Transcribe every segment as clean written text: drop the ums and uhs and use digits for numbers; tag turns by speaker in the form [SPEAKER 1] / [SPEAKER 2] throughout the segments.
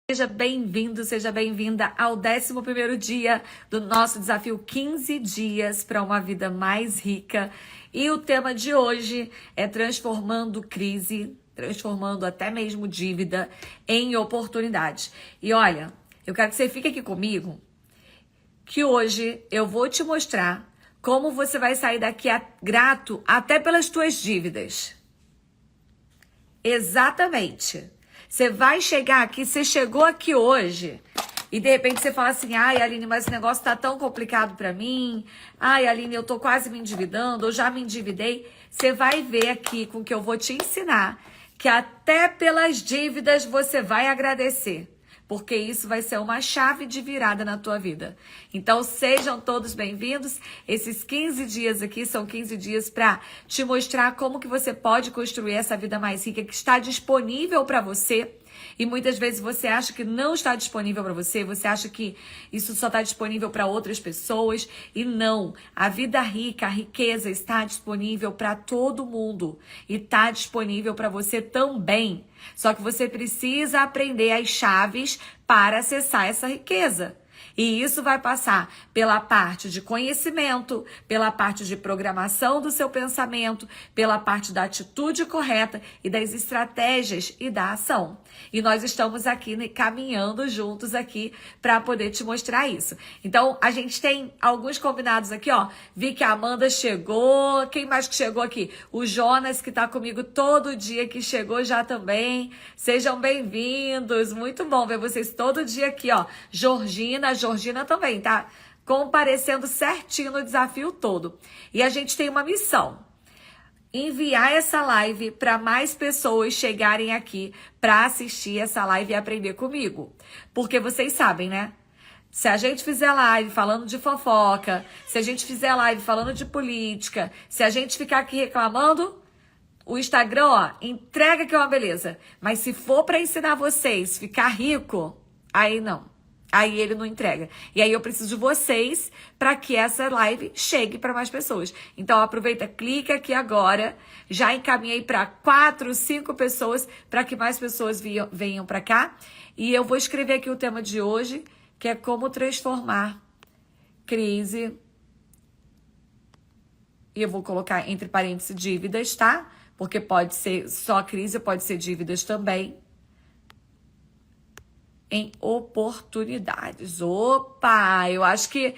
[SPEAKER 1] Seja bem-vindo, seja bem-vinda ao 11º dia do nosso desafio 15 dias para uma vida mais rica. E o tema de hoje é transformando crise, transformando até mesmo dívida em oportunidade. E olha, eu quero que você fique aqui comigo, que hoje eu vou te mostrar como você vai sair daqui grato até pelas tuas dívidas. Exatamente. Você vai chegar aqui, você chegou aqui hoje e de repente você fala assim, ai Aline, mas esse negócio tá tão complicado pra mim, ai Aline, eu tô quase me endividando, eu já me endividei. Você vai ver aqui com o que eu vou te ensinar que até pelas dívidas você vai agradecer, porque isso vai ser uma chave de virada na tua vida. Então, sejam todos bem-vindos. Esses 15 dias aqui são 15 dias para te mostrar como que você pode construir essa vida mais rica que está disponível para você. E muitas vezes você acha que não está disponível para você, você acha que isso só está disponível para outras pessoas. E não, a vida rica, a riqueza está disponível para todo mundo. E está disponível para você também. Só que você precisa aprender as chaves para acessar essa riqueza. E isso vai passar pela parte de conhecimento, pela parte de programação do seu pensamento, pela parte da atitude correta e das estratégias e da ação. E nós estamos aqui caminhando juntos aqui para poder te mostrar isso. Então, a gente tem alguns combinados aqui, ó. Vi que a Amanda chegou. Quem mais que chegou aqui? O Jonas, que tá comigo todo dia, que chegou já também. Sejam bem-vindos. Muito bom ver vocês todo dia aqui, ó. Georgina também, tá? Comparecendo certinho no desafio todo. E a gente tem uma missão. Enviar essa live para mais pessoas chegarem aqui para assistir essa live e aprender comigo. Porque vocês sabem, né? Se a gente fizer live falando de fofoca, se a gente fizer live falando de política, se a gente ficar aqui reclamando, o Instagram, ó, entrega que é uma beleza. Mas se for para ensinar vocês ficar rico, aí não. Aí ele não entrega. E aí eu preciso de vocês para que essa live chegue para mais pessoas. Então aproveita, clica aqui agora. Já encaminhei para 4, 5 pessoas para que mais pessoas venham para cá. E eu vou escrever aqui o tema de hoje, que é como transformar crise. E eu vou colocar entre parênteses dívidas, tá? Porque pode ser só crise, pode ser dívidas também. Em oportunidades. Opa, eu acho que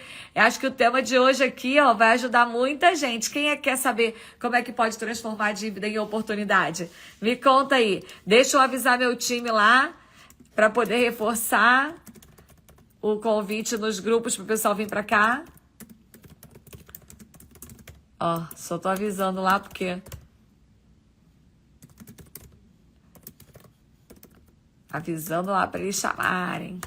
[SPEAKER 1] o tema de hoje aqui, ó, vai ajudar muita gente. Quem quer saber como é que pode transformar a dívida em oportunidade? Me conta aí. Deixa eu avisar meu time lá para poder reforçar o convite nos grupos para o pessoal vir para cá. Ó, só tô avisando lá porque avisando lá para eles chamarem,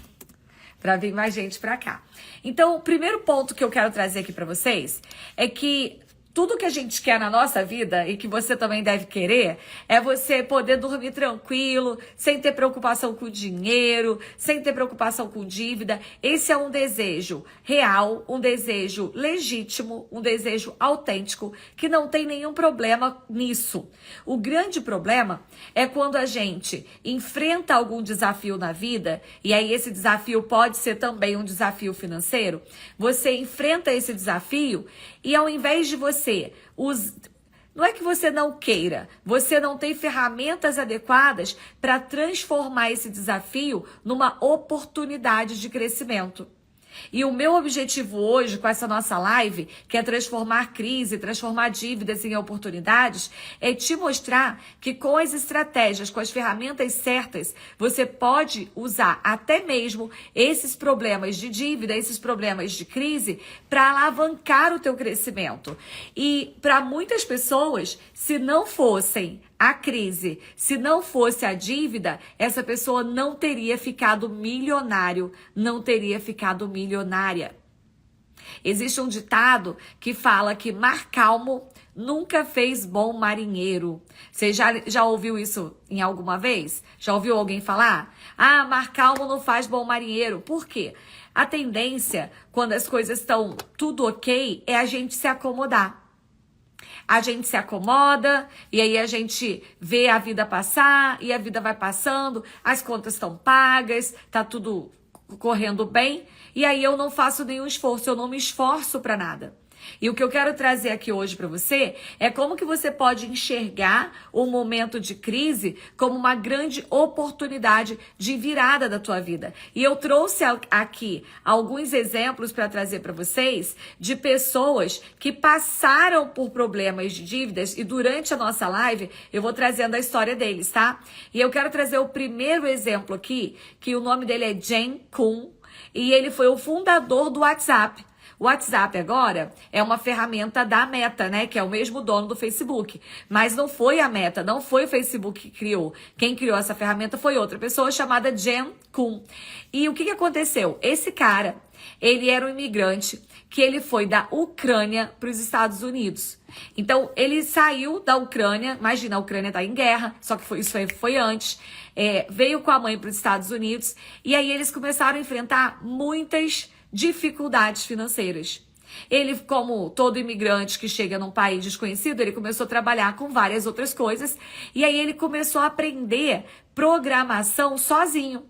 [SPEAKER 1] para vir mais gente para cá. Então, o primeiro ponto que eu quero trazer aqui para vocês é que tudo que a gente quer na nossa vida e que você também deve querer é você poder dormir tranquilo, sem ter preocupação com dinheiro, sem ter preocupação com dívida. Esse é um desejo real, um desejo legítimo, um desejo autêntico, que não tem nenhum problema nisso. O grande problema é quando a gente enfrenta algum desafio na vida, e aí esse desafio pode ser também um desafio financeiro. Você enfrenta esse desafio e ao invés de você, não é que você não queira, você não tem ferramentas adequadas para transformar esse desafio numa oportunidade de crescimento. E o meu objetivo hoje com essa nossa live, que é transformar crise, transformar dívidas em oportunidades, é te mostrar que com as estratégias, com as ferramentas certas, você pode usar até mesmo esses problemas de dívida, esses problemas de crise, para alavancar o teu crescimento. E para muitas pessoas, se não fossem a crise, se não fosse a dívida, essa pessoa não teria ficado milionário, não teria ficado milionária. Existe um ditado que fala que mar calmo nunca fez bom marinheiro. Você já ouviu isso em alguma vez? Já ouviu alguém falar? Ah, mar calmo não faz bom marinheiro. Por quê? A tendência, quando as coisas estão tudo ok, é a gente se acomodar. A gente se acomoda e aí a gente vê a vida passar e a vida vai passando, as contas estão pagas, tá tudo correndo bem e aí eu não faço nenhum esforço, eu não me esforço para nada. E o que eu quero trazer aqui hoje para você é como que você pode enxergar o momento de crise como uma grande oportunidade de virada da tua vida. E eu trouxe aqui alguns exemplos para trazer para vocês de pessoas que passaram por problemas de dívidas e durante a nossa live eu vou trazendo a história deles, tá? E eu quero trazer o primeiro exemplo aqui, que o nome dele é Jae Koon e ele foi o fundador do WhatsApp. O WhatsApp agora é uma ferramenta da Meta, né? Que é o mesmo dono do Facebook. Mas não foi a Meta, não foi o Facebook que criou. Quem criou essa ferramenta foi outra pessoa chamada Jae Koon. E o que aconteceu? Esse cara, ele era um imigrante que ele foi da Ucrânia para os Estados Unidos. Então, ele saiu da Ucrânia, imagina, a Ucrânia tá em guerra, só que isso foi antes, veio com a mãe para os Estados Unidos, e aí eles começaram a enfrentar muitas dificuldades financeiras. Ele, como todo imigrante que chega num país desconhecido, ele começou a trabalhar com várias outras coisas e aí ele começou a aprender programação sozinho,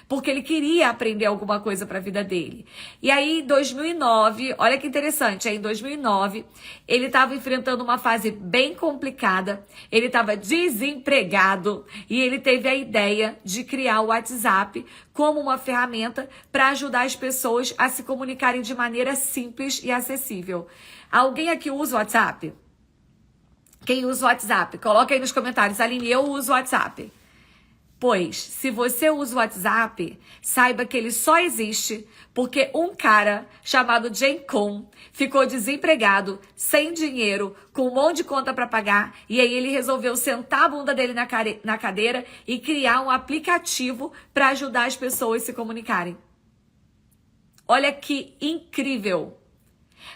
[SPEAKER 1] porque ele queria aprender alguma coisa para a vida dele. E aí, em 2009, olha que interessante, aí em 2009, ele estava enfrentando uma fase bem complicada, ele estava desempregado e ele teve a ideia de criar o WhatsApp como uma ferramenta para ajudar as pessoas a se comunicarem de maneira simples e acessível. Alguém aqui usa o WhatsApp? Quem usa o WhatsApp? Coloca aí nos comentários. Aline, eu uso o WhatsApp. Pois, se você usa o WhatsApp, saiba que ele só existe porque um cara chamado Jae Koon ficou desempregado, sem dinheiro, com um monte de conta para pagar, e aí ele resolveu sentar a bunda dele na cadeira e criar um aplicativo para ajudar as pessoas a se comunicarem. Olha que incrível!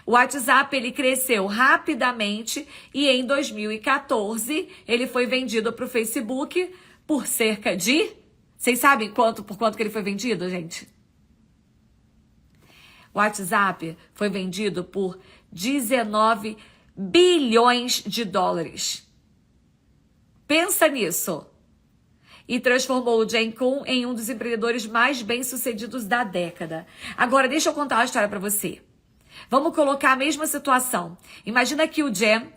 [SPEAKER 1] O WhatsApp ele cresceu rapidamente e em 2014 ele foi vendido para o Facebook por cerca de... Vocês sabem por quanto que ele foi vendido, gente? O WhatsApp foi vendido por 19 bilhões de dólares. Pensa nisso. E transformou o Jae Koon em um dos empreendedores mais bem-sucedidos da década. Agora, deixa eu contar uma história para você. Vamos colocar a mesma situação. Imagina que o Jae,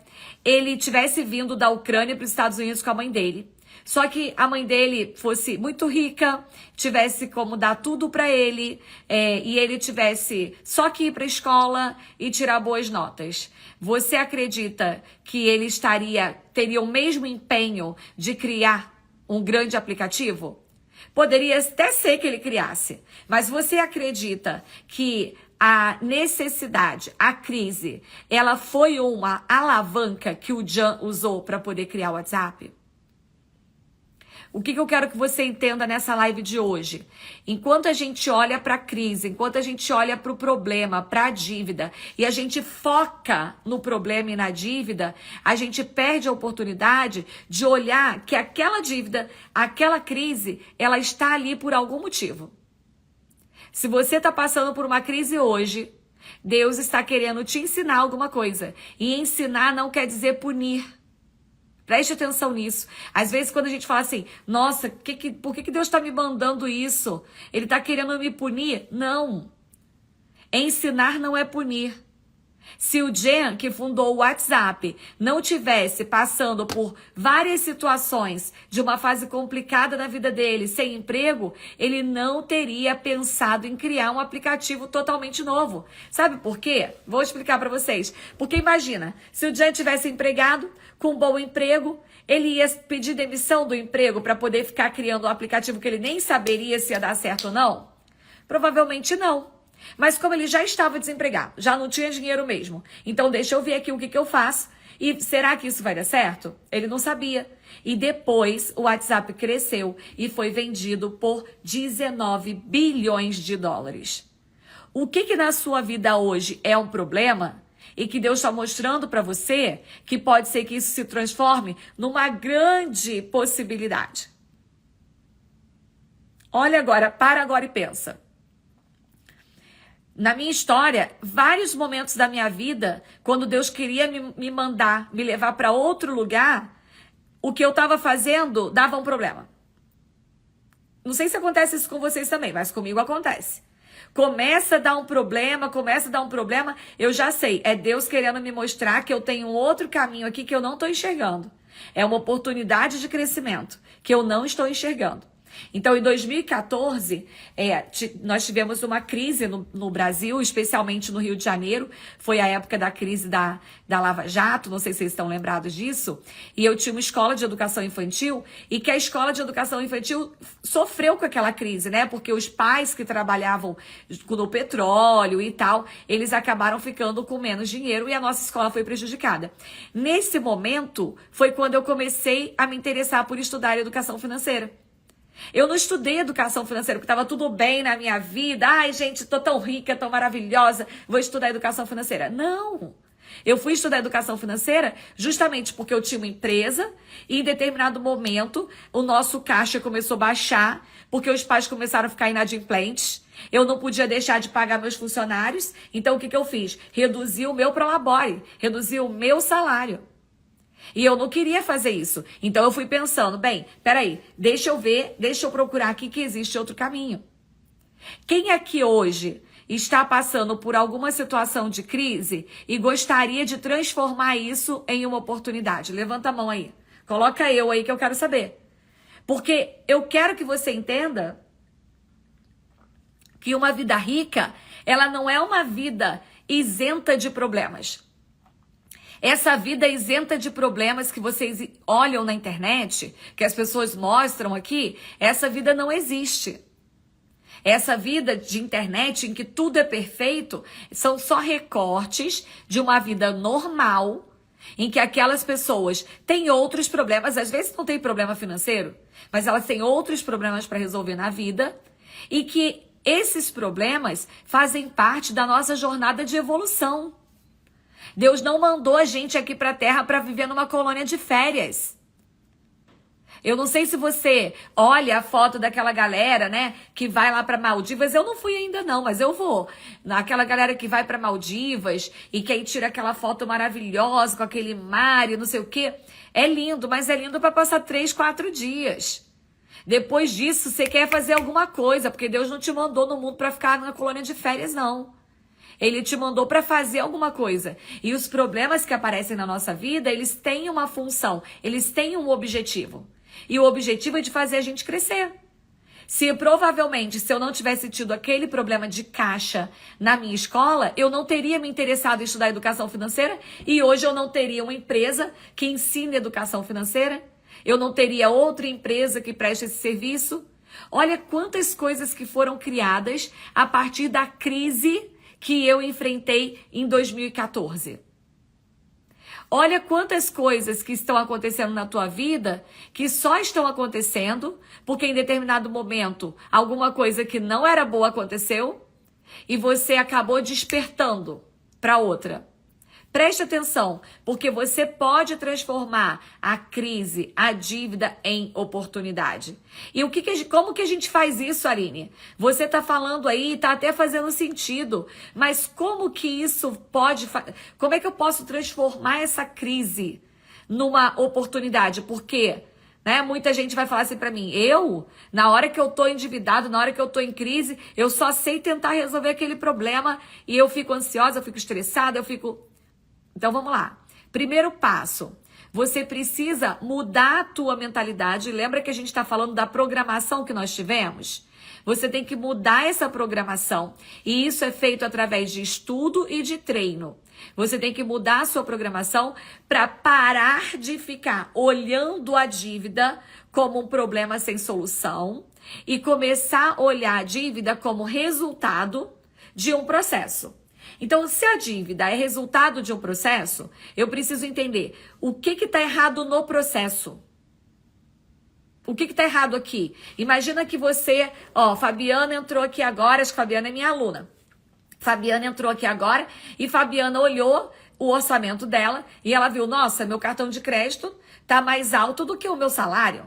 [SPEAKER 1] ele tivesse vindo da Ucrânia para os Estados Unidos com a mãe dele. Só que a mãe dele fosse muito rica, tivesse como dar tudo para ele, e ele tivesse só que ir para a escola e tirar boas notas. Você acredita que ele teria o mesmo empenho de criar um grande aplicativo? Poderia até ser que ele criasse, mas você acredita que a necessidade, a crise, ela foi uma alavanca que o Jae usou para poder criar o WhatsApp? O que eu quero que você entenda nessa live de hoje? Enquanto a gente olha para a crise, enquanto a gente olha para o problema, para a dívida, e a gente foca no problema e na dívida, a gente perde a oportunidade de olhar que aquela dívida, aquela crise, ela está ali por algum motivo. Se você está passando por uma crise hoje, Deus está querendo te ensinar alguma coisa. E ensinar não quer dizer punir. Preste atenção nisso. Às vezes quando a gente fala assim, nossa, por que Deus está me mandando isso? Ele está querendo me punir? Não. Ensinar não é punir. Se o Jae, que fundou o WhatsApp, não tivesse passando por várias situações de uma fase complicada na vida dele, sem emprego, ele não teria pensado em criar um aplicativo totalmente novo. Sabe por quê? Vou explicar para vocês. Porque imagina, se o Jae tivesse empregado, com um bom emprego, ele ia pedir demissão do emprego para poder ficar criando um aplicativo que ele nem saberia se ia dar certo ou não? Provavelmente não. Mas como ele já estava desempregado, já não tinha dinheiro mesmo, então deixa eu ver aqui o que eu faço. E será que isso vai dar certo? Ele não sabia. E depois o WhatsApp cresceu e foi vendido por 19 bilhões de dólares. O que na sua vida hoje é um problema e que Deus está mostrando para você que pode ser que isso se transforme numa grande possibilidade? Olha agora, para agora e pensa. Na minha história, vários momentos da minha vida, quando Deus queria me mandar, me levar para outro lugar, o que eu estava fazendo dava um problema. Não sei se acontece isso com vocês também, mas comigo acontece. Começa a dar um problema, eu já sei, é Deus querendo me mostrar que eu tenho um outro caminho aqui que eu não estou enxergando. É uma oportunidade de crescimento que eu não estou enxergando. Então, em 2014, nós tivemos uma crise no Brasil, especialmente no Rio de Janeiro. Foi a época da crise da Lava Jato, não sei se vocês estão lembrados disso. E eu tinha uma escola de educação infantil, e que a escola de educação infantil sofreu com aquela crise, né? Porque os pais que trabalhavam no petróleo e tal, eles acabaram ficando com menos dinheiro e a nossa escola foi prejudicada. Nesse momento, foi quando eu comecei a me interessar por estudar educação financeira. Eu não estudei educação financeira, porque estava tudo bem na minha vida. Ai, gente, estou tão rica, tão maravilhosa, vou estudar educação financeira. Não! Eu fui estudar educação financeira justamente porque eu tinha uma empresa e em determinado momento o nosso caixa começou a baixar, porque os pais começaram a ficar inadimplentes. Eu não podia deixar de pagar meus funcionários, então o que eu fiz? Reduzi o meu prolabore, reduzi o meu salário. E eu não queria fazer isso. Então eu fui pensando, bem, peraí, deixa eu procurar aqui que existe outro caminho. Quem aqui hoje está passando por alguma situação de crise e gostaria de transformar isso em uma oportunidade? Levanta a mão aí. Coloca eu aí que eu quero saber. Porque eu quero que você entenda que uma vida rica, ela não é uma vida isenta de problemas. Essa vida isenta de problemas que vocês olham na internet, que as pessoas mostram aqui, essa vida não existe. Essa vida de internet em que tudo é perfeito, são só recortes de uma vida normal, em que aquelas pessoas têm outros problemas, às vezes não tem problema financeiro, mas elas têm outros problemas para resolver na vida, e que esses problemas fazem parte da nossa jornada de evolução. Deus não mandou a gente aqui para a Terra para viver numa colônia de férias. Eu não sei se você olha a foto daquela galera, né, que vai lá para Maldivas. Eu não fui ainda não, mas eu vou. Aquela galera que vai para Maldivas e que aí tira aquela foto maravilhosa com aquele mar e não sei o quê. É lindo, mas é lindo para passar 3, 4 dias. Depois disso, você quer fazer alguma coisa, porque Deus não te mandou no mundo para ficar na colônia de férias, não. Ele te mandou para fazer alguma coisa. E os problemas que aparecem na nossa vida, eles têm uma função, eles têm um objetivo. E o objetivo é de fazer a gente crescer. Se eu não tivesse tido aquele problema de caixa na minha escola, eu não teria me interessado em estudar educação financeira e hoje eu não teria uma empresa que ensine educação financeira. Eu não teria outra empresa que preste esse serviço. Olha quantas coisas que foram criadas a partir da crise que eu enfrentei em 2014. Olha quantas coisas que estão acontecendo na tua vida que só estão acontecendo porque em determinado momento alguma coisa que não era boa aconteceu e você acabou despertando para outra. Preste atenção, porque você pode transformar a crise, a dívida em oportunidade. E como que a gente faz isso, Aline? Você está falando aí, está até fazendo sentido, mas como que isso como é que eu posso transformar essa crise numa oportunidade? Porque, né, muita gente vai falar assim para mim, na hora que eu estou endividado, na hora que eu estou em crise, eu só sei tentar resolver aquele problema e eu fico ansiosa, eu fico estressada, Então vamos lá. Primeiro passo, você precisa mudar a tua mentalidade. Lembra que a gente está falando da programação que nós tivemos? Você tem que mudar essa programação. E isso é feito através de estudo e de treino. Você tem que mudar a sua programação para parar de ficar olhando a dívida como um problema sem solução e começar a olhar a dívida como resultado de um processo. Então, se a dívida é resultado de um processo, eu preciso entender o que está errado no processo. O que está errado aqui? Imagina que você, Fabiana entrou aqui agora, acho que Fabiana é minha aluna. Fabiana entrou aqui agora e Fabiana olhou o orçamento dela e ela viu, nossa, meu cartão de crédito está mais alto do que o meu salário.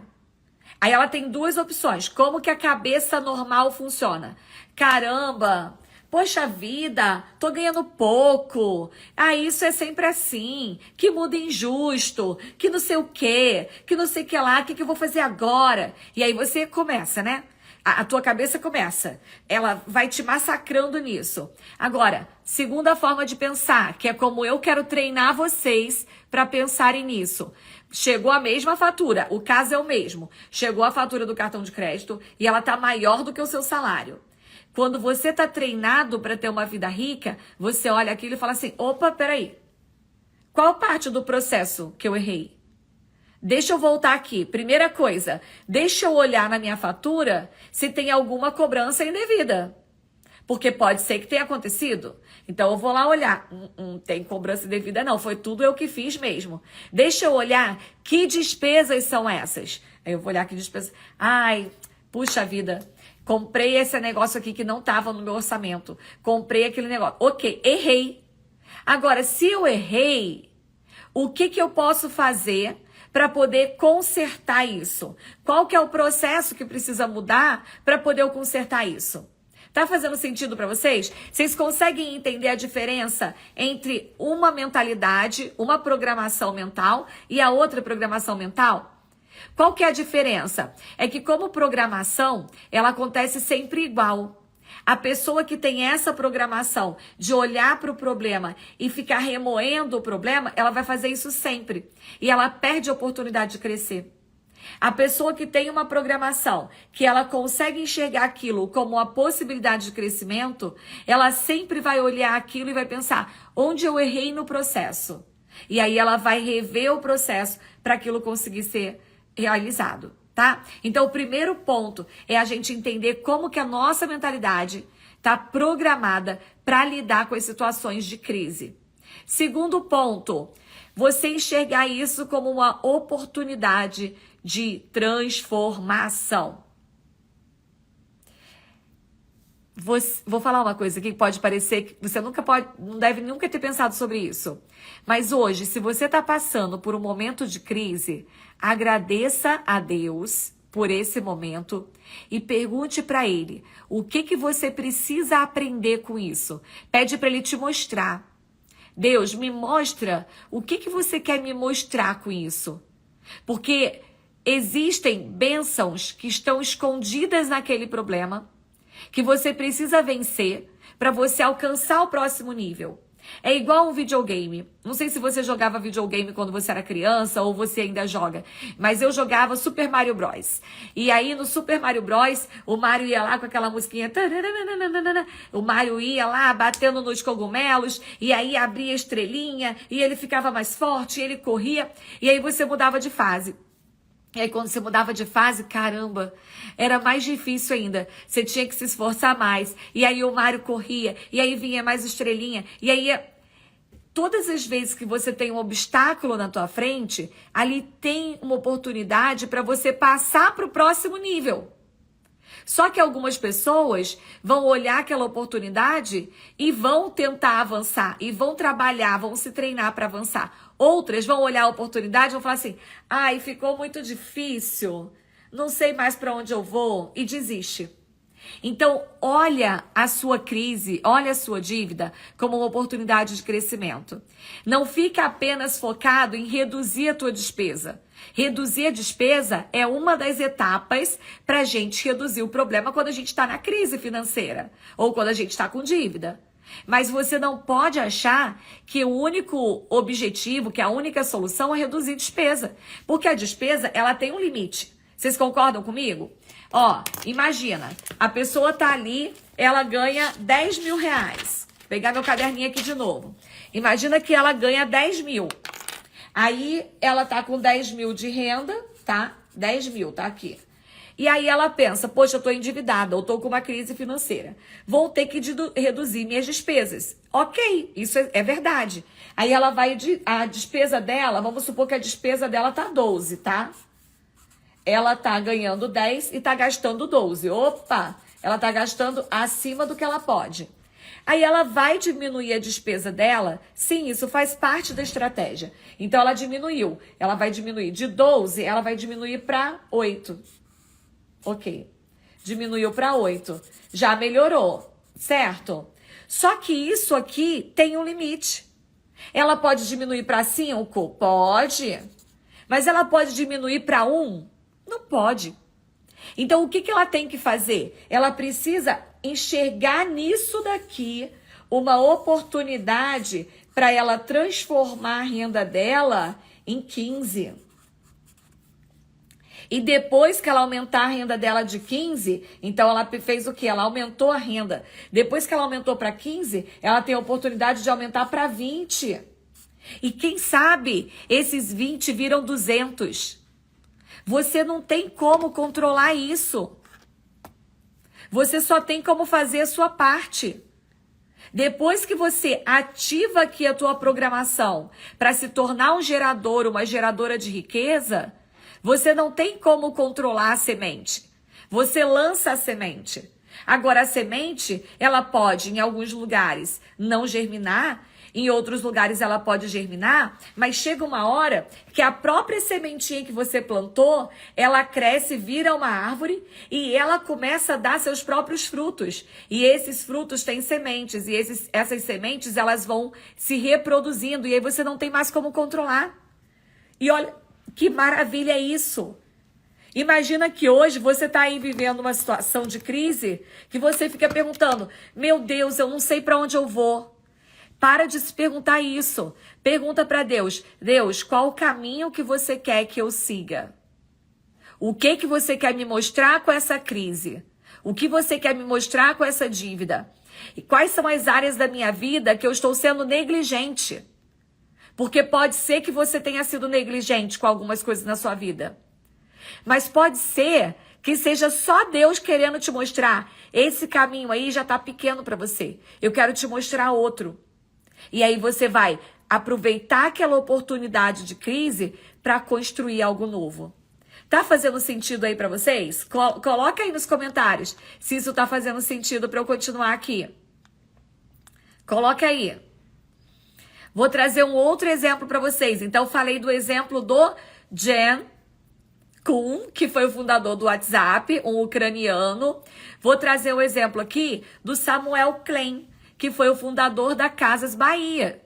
[SPEAKER 1] Aí ela tem duas opções. Como que a cabeça normal funciona? Caramba, Poxa vida, tô ganhando pouco. Ah, isso é sempre assim. Que mundo injusto. Que não sei o quê. Que não sei o que lá. O que eu vou fazer agora? E aí você começa, né? A tua cabeça começa. Ela vai te massacrando nisso. Agora, segunda forma de pensar, que é como eu quero treinar vocês para pensarem nisso. Chegou a mesma fatura, o caso é o mesmo. Chegou a fatura do cartão de crédito e ela tá maior do que o seu salário. Quando você tá treinado para ter uma vida rica, você olha aquilo e fala assim: opa, peraí. Qual parte do processo que eu errei? Deixa eu voltar aqui. Primeira coisa, deixa eu olhar na minha fatura se tem alguma cobrança indevida. Porque pode ser que tenha acontecido. Então eu vou lá olhar. Tem cobrança indevida não, foi tudo eu que fiz mesmo. Deixa eu olhar que despesas são essas. Aí eu vou olhar que despesas. Ai, puxa vida. Comprei esse negócio aqui que não estava no meu orçamento. Comprei aquele negócio. Ok, errei. Agora, se eu errei, o que eu posso fazer para poder consertar isso? Qual que é o processo que precisa mudar para poder eu consertar isso? Tá fazendo sentido para vocês? Vocês conseguem entender a diferença entre uma mentalidade, uma programação mental e a outra programação mental? Qual que é a diferença? É que como programação, ela acontece sempre igual. A pessoa que tem essa programação de olhar para o problema e ficar remoendo o problema, ela vai fazer isso sempre. E ela perde a oportunidade de crescer. A pessoa que tem uma programação, que ela consegue enxergar aquilo como uma possibilidade de crescimento, ela sempre vai olhar aquilo e vai pensar, onde eu errei no processo? E aí ela vai rever o processo para aquilo conseguir ser realizado, tá? Então o primeiro ponto é a gente entender como que a nossa mentalidade está programada para lidar com as situações de crise. Segundo ponto, você enxergar isso como uma oportunidade de transformação. Vou falar uma coisa aqui que pode parecer que você não deve nunca ter pensado sobre isso. Mas hoje, se você está passando por um momento de crise, agradeça a Deus por esse momento e pergunte para Ele o que você precisa aprender com isso. Pede para Ele te mostrar. Deus, me mostra o que você quer me mostrar com isso. Porque existem bênçãos que estão escondidas naquele problema, que você precisa vencer para você alcançar o próximo nível. É igual um videogame. Não sei se você jogava videogame quando você era criança ou você ainda joga, mas eu jogava Super Mario Bros. E aí no Super Mario Bros, o Mario ia lá com aquela musiquinha, o Mario ia lá batendo nos cogumelos, e aí abria a estrelinha, e ele ficava mais forte, e ele corria, e aí você mudava de fase. E aí quando você mudava de fase, caramba, era mais difícil ainda. Você tinha que se esforçar mais. E aí o Mario corria, e aí vinha mais estrelinha. E aí, todas as vezes que você tem um obstáculo na tua frente, ali tem uma oportunidade para você passar para o próximo nível. Só que algumas pessoas vão olhar aquela oportunidade e vão tentar avançar, e vão trabalhar, vão se treinar para avançar. Outras vão olhar a oportunidade e vão falar assim, ai, ficou muito difícil, não sei mais para onde eu vou, e desiste. Então, olha a sua crise, olha a sua dívida como uma oportunidade de crescimento. Não fica apenas focado em reduzir a tua despesa. Reduzir a despesa é uma das etapas para a gente reduzir o problema quando a gente está na crise financeira ou quando a gente está com dívida. Mas você não pode achar que o único objetivo, que a única solução é reduzir despesa. Porque a despesa, ela tem um limite. Vocês concordam comigo? Ó, imagina, a pessoa tá ali, ela ganha 10 mil reais. Vou pegar meu caderninho aqui de novo. Imagina que ela ganha 10 mil. Aí ela tá com 10 mil de renda, tá? 10 mil, tá aqui. E aí ela pensa, poxa, eu tô endividada, ou tô com uma crise financeira. Vou ter que reduzir minhas despesas. Ok, isso é verdade. Aí ela vai, a despesa dela, vamos supor que a despesa dela tá 12, tá? Ela tá ganhando 10 e tá gastando 12. Opa, ela tá gastando acima do que ela pode. Aí ela vai diminuir a despesa dela. Sim, isso faz parte da estratégia. Então ela diminuiu. Ela vai diminuir de 12, ela vai diminuir para 8. Ok. Diminuiu para 8. Já melhorou, certo? Só que isso aqui tem um limite. Ela pode diminuir para 5? Pode. Mas ela pode diminuir para 1? Não pode. Então, o que ela tem que fazer? Ela precisa enxergar nisso daqui uma oportunidade para ela transformar a renda dela em 15. E depois que ela aumentar a renda dela de 15, então ela fez o quê? Ela aumentou a renda. Depois que ela aumentou para 15, ela tem a oportunidade de aumentar para 20. E quem sabe esses 20 viram 200. Você não tem como controlar isso. Você só tem como fazer a sua parte. Depois que você ativa aqui a tua programação para se tornar um gerador, uma geradora de riqueza, você não tem como controlar a semente. Você lança a semente. Agora, a semente, ela pode, em alguns lugares, não germinar. Em outros lugares ela pode germinar, mas chega uma hora que a própria sementinha que você plantou, ela cresce, vira uma árvore e ela começa a dar seus próprios frutos. E esses frutos têm sementes e essas sementes elas vão se reproduzindo e aí você não tem mais como controlar. E olha que maravilha é isso. Imagina que hoje você está aí vivendo uma situação de crise que você fica perguntando, meu Deus, eu não sei para onde eu vou. Para de se perguntar isso. Pergunta para Deus. Deus, qual o caminho que você quer que eu siga? O que você quer me mostrar com essa crise? O que você quer me mostrar com essa dívida? E quais são as áreas da minha vida que eu estou sendo negligente? Porque pode ser que você tenha sido negligente com algumas coisas na sua vida. Mas pode ser que seja só Deus querendo te mostrar. Esse caminho aí já está pequeno para você. Eu quero te mostrar outro. E aí você vai aproveitar aquela oportunidade de crise para construir algo novo. Tá fazendo sentido aí para vocês? Coloca aí nos comentários se isso tá fazendo sentido para eu continuar aqui. Coloca aí. Vou trazer um outro exemplo para vocês. Então, falei do exemplo do Jen Kuhn, que foi o fundador do WhatsApp, um ucraniano. Vou trazer um exemplo aqui do Samuel Klein, que foi o fundador da Casas Bahia.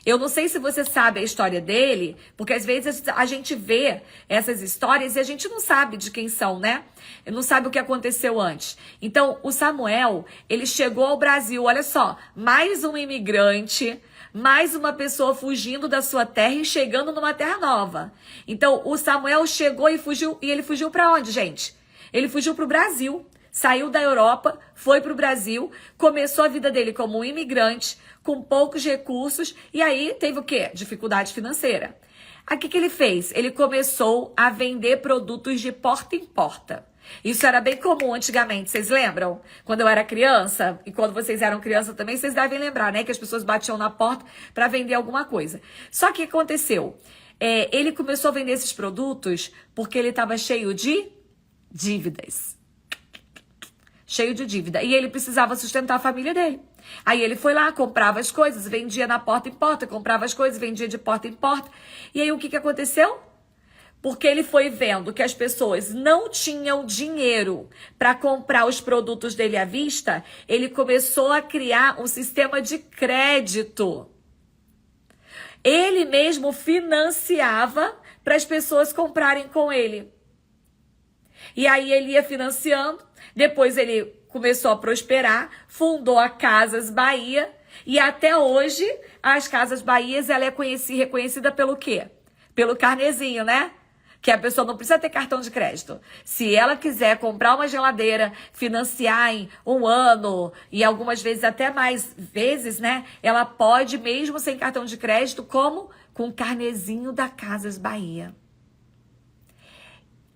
[SPEAKER 1] Eu não sei se você sabe a história dele, porque às vezes a gente vê essas histórias e a gente não sabe de quem são, né? Não sabe o que aconteceu antes. Então, o Samuel, ele chegou ao Brasil, olha só, mais um imigrante, mais uma pessoa fugindo da sua terra e chegando numa terra nova. Então, o Samuel chegou e fugiu, e ele fugiu para onde, gente? Ele fugiu para o Brasil. Saiu da Europa, foi para o Brasil, começou a vida dele como um imigrante, com poucos recursos, e aí teve o quê? Dificuldade financeira. Aí o que ele fez? Ele começou a vender produtos de porta em porta. Isso era bem comum antigamente, vocês lembram? Quando eu era criança, e quando vocês eram criança também, vocês devem lembrar, né? Que as pessoas batiam na porta para vender alguma coisa. Só que o que aconteceu? Ele começou a vender esses produtos porque ele estava cheio de dívidas. Cheio de dívida. E ele precisava sustentar a família dele. Aí ele foi lá, comprava as coisas, vendia na porta em porta, comprava as coisas, vendia de porta em porta. E aí o que aconteceu? Porque ele foi vendo que as pessoas não tinham dinheiro para comprar os produtos dele à vista, ele começou a criar um sistema de crédito. Ele mesmo financiava para as pessoas comprarem com ele. E aí ele ia financiando. Depois ele começou a prosperar, fundou a Casas Bahia e até hoje as Casas Bahias ela é reconhecida pelo quê? Pelo carnezinho, né? Que a pessoa não precisa ter cartão de crédito. Se ela quiser comprar uma geladeira, financiar em 1 ano e algumas vezes até mais vezes, né? Ela pode mesmo sem cartão de crédito, como? Com o carnezinho da Casas Bahia.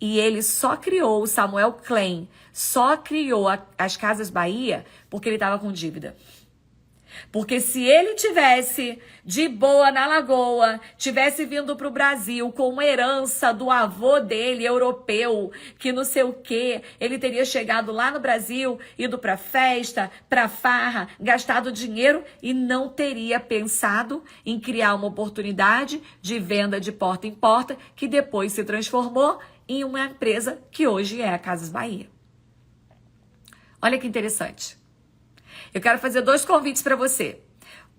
[SPEAKER 1] E ele só criou, o Samuel Klein, só criou as Casas Bahia porque ele estava com dívida. Porque se ele tivesse de boa na Lagoa, tivesse vindo para o Brasil com uma herança do avô dele, europeu, que não sei o quê, ele teria chegado lá no Brasil, ido para festa, para farra, gastado dinheiro e não teria pensado em criar uma oportunidade de venda de porta em porta, que depois se transformou em uma empresa que hoje é a Casas Bahia. Olha que interessante. Eu quero fazer 2 convites para você.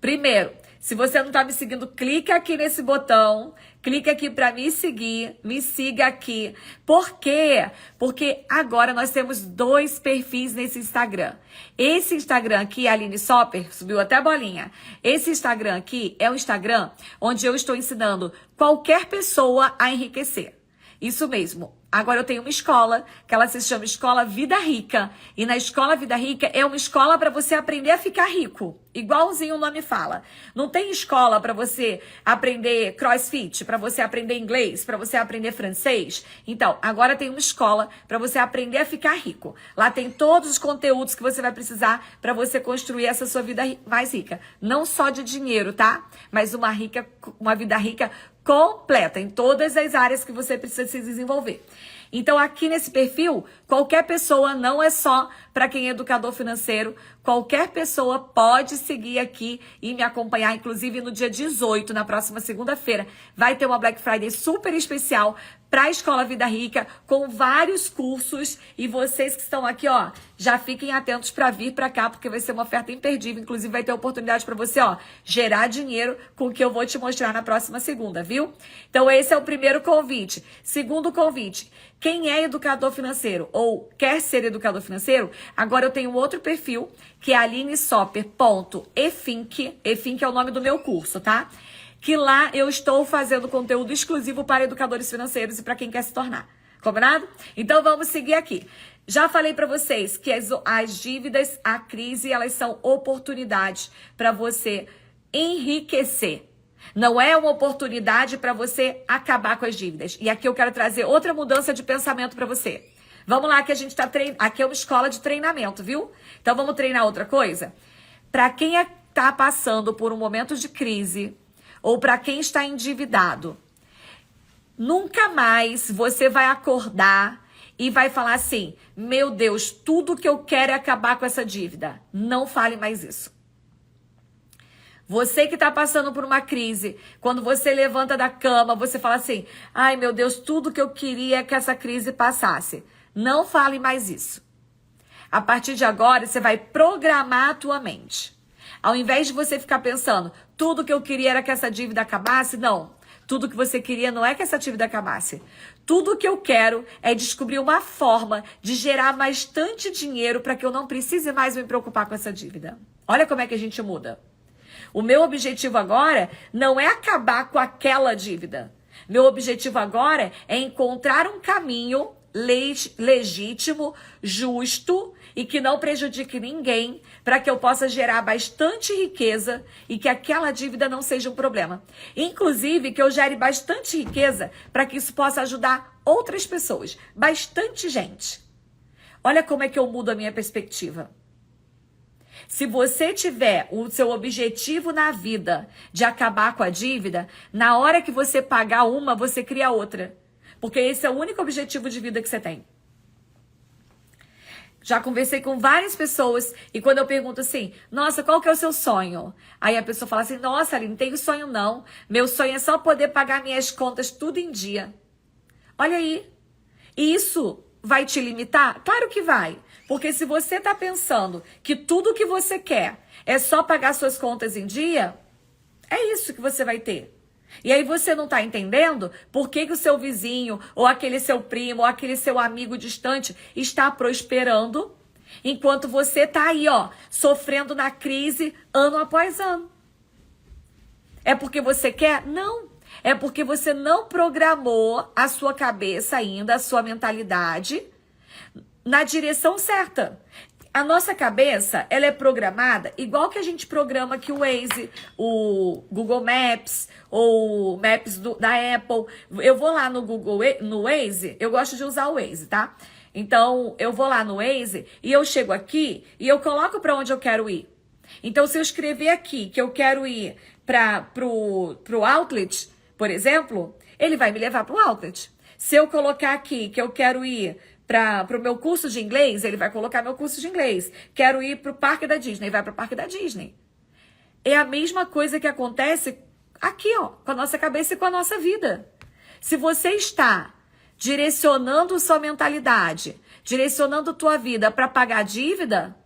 [SPEAKER 1] Primeiro, se você não está me seguindo, clica aqui nesse botão, clica aqui para me seguir, me siga aqui. Por quê? Porque agora nós temos 2 perfis nesse Instagram. Esse Instagram aqui, a Aline Sopper, subiu até a bolinha. Esse Instagram aqui é um Instagram onde eu estou ensinando qualquer pessoa a enriquecer. Isso mesmo. Agora eu tenho uma escola, que ela se chama Escola Vida Rica. E na Escola Vida Rica é uma escola para você aprender a ficar rico. Igualzinho o nome fala. Não tem escola para você aprender crossfit, para você aprender inglês, para você aprender francês. Então, agora tem uma escola para você aprender a ficar rico. Lá tem todos os conteúdos que você vai precisar para você construir essa sua vida mais rica. Não só de dinheiro, tá? Mas uma vida rica completa em todas as áreas que você precisa se desenvolver. Então, aqui nesse perfil, qualquer pessoa, não é só para quem é educador financeiro, qualquer pessoa pode seguir aqui e me acompanhar, inclusive no dia 18, na próxima segunda-feira, vai ter uma Black Friday super especial para a Escola Vida Rica, com vários cursos, e vocês que estão aqui, ó, já fiquem atentos para vir para cá, porque vai ser uma oferta imperdível, inclusive vai ter oportunidade para você, ó, gerar dinheiro com o que eu vou te mostrar na próxima segunda, viu? Então esse é o primeiro convite. Segundo convite, quem é educador financeiro ou quer ser educador financeiro, agora eu tenho outro perfil, que é alinesopper.efink, efink é o nome do meu curso, tá? Que lá eu estou fazendo conteúdo exclusivo para educadores financeiros e para quem quer se tornar. Combinado? Então vamos seguir aqui. Já falei para vocês que as dívidas, a crise, elas são oportunidades para você enriquecer. Não é uma oportunidade para você acabar com as dívidas. E aqui eu quero trazer outra mudança de pensamento para você. Vamos lá que a gente está treinando. Aqui é uma escola de treinamento, viu? Então vamos treinar outra coisa? Para quem está passando por um momento de crise, ou para quem está endividado, nunca mais você vai acordar e vai falar assim: meu Deus, tudo que eu quero é acabar com essa dívida. Não fale mais isso. Você que está passando por uma crise, quando você levanta da cama, você fala assim: ai meu Deus, tudo que eu queria é que essa crise passasse. Não fale mais isso. A partir de agora, você vai programar a tua mente. Ao invés de você ficar pensando, tudo que eu queria era que essa dívida acabasse, não. Tudo que você queria não é que essa dívida acabasse. Tudo que eu quero é descobrir uma forma de gerar bastante dinheiro para que eu não precise mais me preocupar com essa dívida. Olha como é que a gente muda. O meu objetivo agora não é acabar com aquela dívida. Meu objetivo agora é encontrar um caminho legítimo, justo e que não prejudique ninguém, para que eu possa gerar bastante riqueza e que aquela dívida não seja um problema. Inclusive, que eu gere bastante riqueza para que isso possa ajudar outras pessoas, bastante gente. Olha como é que eu mudo a minha perspectiva. Se você tiver o seu objetivo na vida de acabar com a dívida, na hora que você pagar uma, você cria outra. Porque esse é o único objetivo de vida que você tem. Já conversei com várias pessoas e quando eu pergunto assim, nossa, qual que é o seu sonho? Aí a pessoa fala assim, nossa, Aline, não tenho sonho não. Meu sonho é só poder pagar minhas contas tudo em dia. Olha aí. E isso vai te limitar? Claro que vai. Porque se você está pensando que tudo que você quer é só pagar suas contas em dia, é isso que você vai ter. E aí você não está entendendo por que o seu vizinho, ou aquele seu primo, ou aquele seu amigo distante está prosperando, enquanto você está aí, ó, sofrendo na crise ano após ano. É porque você quer? Não. É porque você não programou a sua cabeça ainda, a sua mentalidade, na direção certa. A nossa cabeça, ela é programada igual que a gente programa aqui o Waze, o Google Maps, ou Maps da Apple. Eu vou lá no Waze, eu gosto de usar o Waze, tá? Então, eu vou lá no Waze e eu chego aqui e eu coloco para onde eu quero ir. Então, se eu escrever aqui que eu quero ir pro outlet, por exemplo, ele vai me levar pro outlet. Se eu colocar aqui que eu quero ir para o meu curso de inglês, ele vai colocar meu curso de inglês. Quero ir para o parque da Disney, vai para o parque da Disney. É a mesma coisa que acontece aqui, ó, com a nossa cabeça e com a nossa vida. Se você está direcionando sua mentalidade, direcionando tua vida para pagar dívida,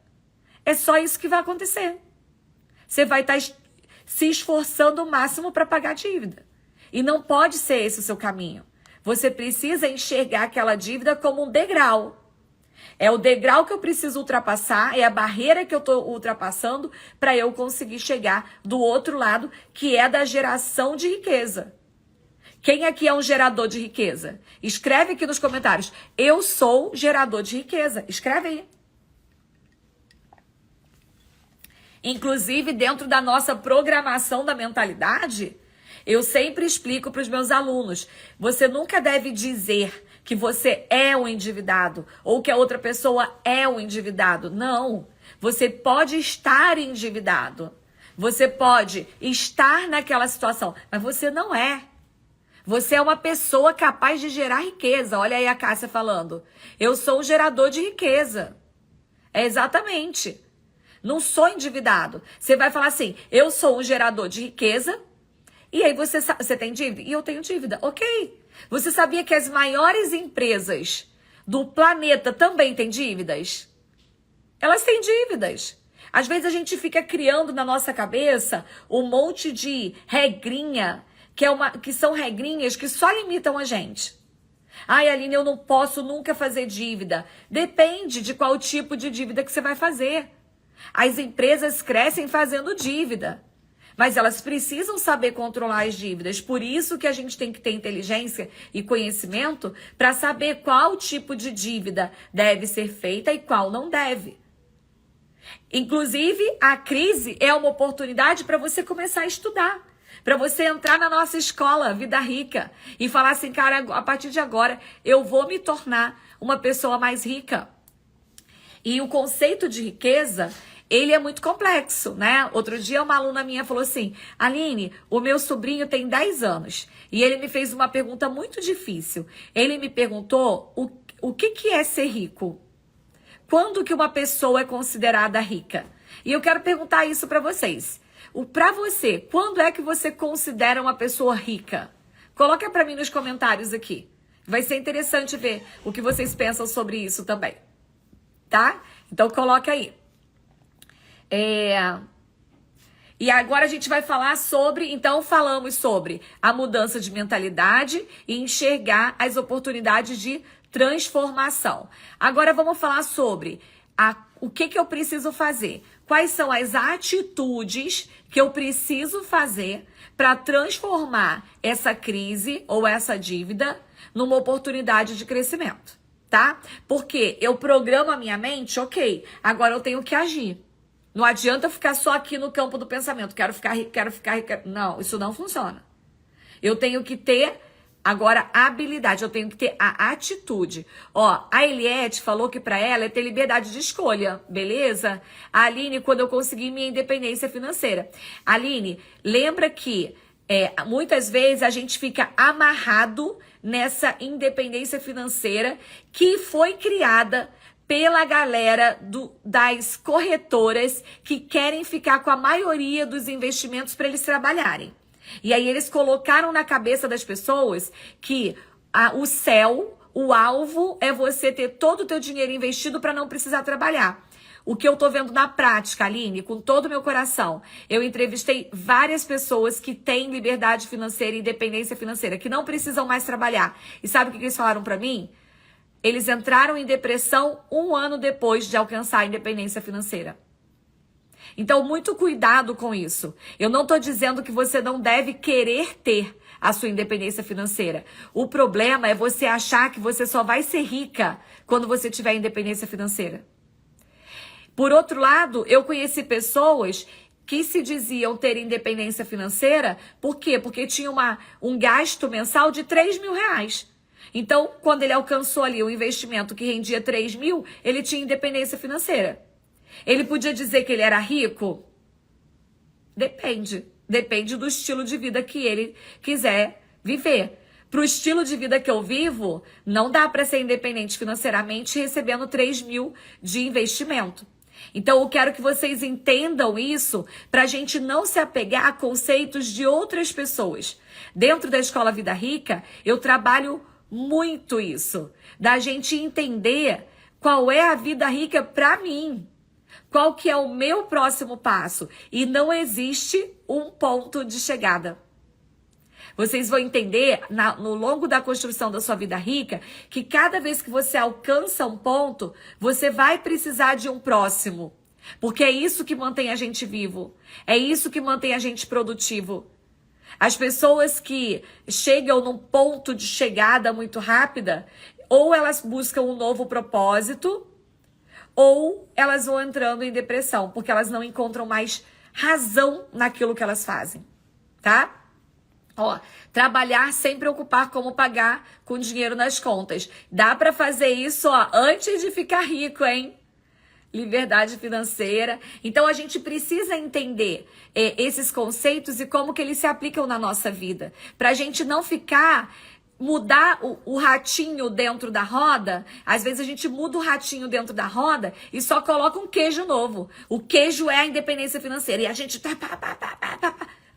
[SPEAKER 1] É só isso que vai acontecer. Você vai estar se esforçando o máximo para pagar a dívida. E não pode ser esse o seu caminho. Você precisa enxergar aquela dívida como um degrau. É o degrau que eu preciso ultrapassar, é a barreira que eu estou ultrapassando para eu conseguir chegar do outro lado, que é da geração de riqueza. Quem aqui é um gerador de riqueza? Escreve aqui nos comentários. Eu sou gerador de riqueza. Escreve aí. Inclusive, dentro da nossa programação da mentalidade, eu sempre explico para os meus alunos, você nunca deve dizer que você é um endividado ou que a outra pessoa é um endividado. Não. Você pode estar endividado. Você pode estar naquela situação, mas você não é. Você é uma pessoa capaz de gerar riqueza. Olha aí a Cássia falando. Eu sou um gerador de riqueza. É exatamente. Não sou endividado. Você vai falar assim, eu sou um gerador de riqueza. E aí você tem dívida? E eu tenho dívida. Ok. Você sabia que as maiores empresas do planeta também têm dívidas? Elas têm dívidas. Às vezes a gente fica criando na nossa cabeça um monte de regrinha, que são regrinhas que só limitam a gente. Ai, Aline, eu não posso nunca fazer dívida. Depende de qual tipo de dívida que você vai fazer. As empresas crescem fazendo dívida. Mas elas precisam saber controlar as dívidas. Por isso que a gente tem que ter inteligência e conhecimento para saber qual tipo de dívida deve ser feita e qual não deve. Inclusive, a crise é uma oportunidade para você começar a estudar. Para você entrar na nossa escola, Vida Rica, e falar assim, cara, a partir de agora eu vou me tornar uma pessoa mais rica. E o conceito de riqueza, ele é muito complexo, né? Outro dia uma aluna minha falou assim, Aline, o meu sobrinho tem 10 anos e ele me fez uma pergunta muito difícil. Ele me perguntou o que é ser rico? Quando que uma pessoa é considerada rica? E eu quero perguntar isso para vocês. Para você, quando é que você considera uma pessoa rica? Coloca para mim nos comentários aqui. Vai ser interessante ver o que vocês pensam sobre isso também. Tá? Então coloca aí. E agora a gente vai falar sobre, então falamos sobre a mudança de mentalidade e enxergar as oportunidades de transformação. Agora vamos falar sobre o que eu preciso fazer. Quais são as atitudes que eu preciso fazer para transformar essa crise ou essa dívida numa oportunidade de crescimento, tá? Porque eu programo a minha mente, ok, agora eu tenho que agir. Não adianta eu ficar só aqui no campo do pensamento, quero ficar rico, quero ficar rico. Não, isso não funciona. Eu tenho que ter agora a habilidade, eu tenho que ter a atitude. Ó, a Eliette falou que para ela é ter liberdade de escolha, beleza? A Aline, quando eu conseguir minha independência financeira. Aline, lembra que muitas vezes a gente fica amarrado nessa independência financeira que foi criada pela galera das corretoras que querem ficar com a maioria dos investimentos para eles trabalharem. E aí eles colocaram na cabeça das pessoas que o céu, o alvo é você ter todo o teu dinheiro investido para não precisar trabalhar. O que eu tô vendo na prática, Aline, com todo o meu coração, eu entrevistei várias pessoas que têm liberdade financeira e independência financeira, que não precisam mais trabalhar. E sabe o que eles falaram para mim? Eles entraram em depressão 1 ano depois de alcançar a independência financeira. Então, muito cuidado com isso. Eu não estou dizendo que você não deve querer ter a sua independência financeira. O problema é você achar que você só vai ser rica quando você tiver independência financeira. Por outro lado, eu conheci pessoas que se diziam ter independência financeira. Por quê? Porque tinha um gasto mensal de 3 mil reais. Então, quando ele alcançou ali um investimento que rendia 3 mil, ele tinha independência financeira. Ele podia dizer que ele era rico? Depende. Depende do estilo de vida que ele quiser viver. Para o estilo de vida que eu vivo, não dá para ser independente financeiramente recebendo 3 mil de investimento. Então, eu quero que vocês entendam isso para a gente não se apegar a conceitos de outras pessoas. Dentro da Escola Vida Rica, eu trabalho muito isso. Da gente entender qual é a vida rica para mim. Qual que é o meu próximo passo? E não existe um ponto de chegada. Vocês vão entender no longo da construção da sua vida rica que cada vez que você alcança um ponto, você vai precisar de um próximo. Porque é isso que mantém a gente vivo. É isso que mantém a gente produtivo. As pessoas que chegam num ponto de chegada muito rápida, ou elas buscam um novo propósito, ou elas vão entrando em depressão, porque elas não encontram mais razão naquilo que elas fazem, tá? Ó, trabalhar sem preocupar como pagar com dinheiro nas contas. Dá pra fazer isso, ó, antes de ficar rico, hein? Liberdade financeira. Então a gente precisa entender esses conceitos e como que eles se aplicam na nossa vida. Pra gente não mudar o ratinho dentro da roda. Às vezes a gente muda o ratinho dentro da roda e só coloca um queijo novo. O queijo é a independência financeira. E a gente tá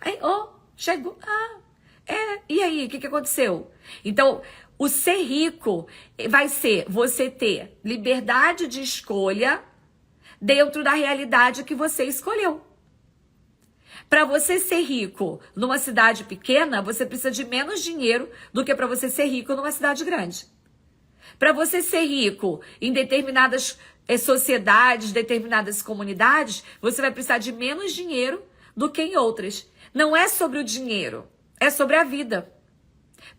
[SPEAKER 1] aí, chegou. E aí, o que aconteceu? Então, o ser rico vai ser você ter liberdade de escolha dentro da realidade que você escolheu. Para você ser rico numa cidade pequena, você precisa de menos dinheiro do que para você ser rico numa cidade grande. Para você ser rico em determinadas sociedades, determinadas comunidades, você vai precisar de menos dinheiro do que em outras. Não é sobre o dinheiro, é sobre a vida.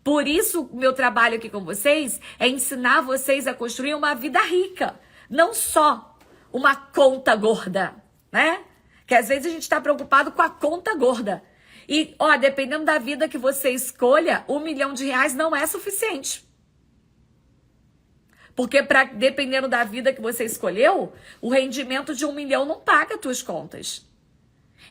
[SPEAKER 1] Por isso, o meu trabalho aqui com vocês é ensinar vocês a construir uma vida rica, não só uma conta gorda, né? Que às vezes a gente está preocupado com a conta gorda. E, dependendo da vida que você escolha, R$1 milhão não é suficiente. Porque dependendo da vida que você escolheu, o rendimento de 1 milhão não paga as tuas contas.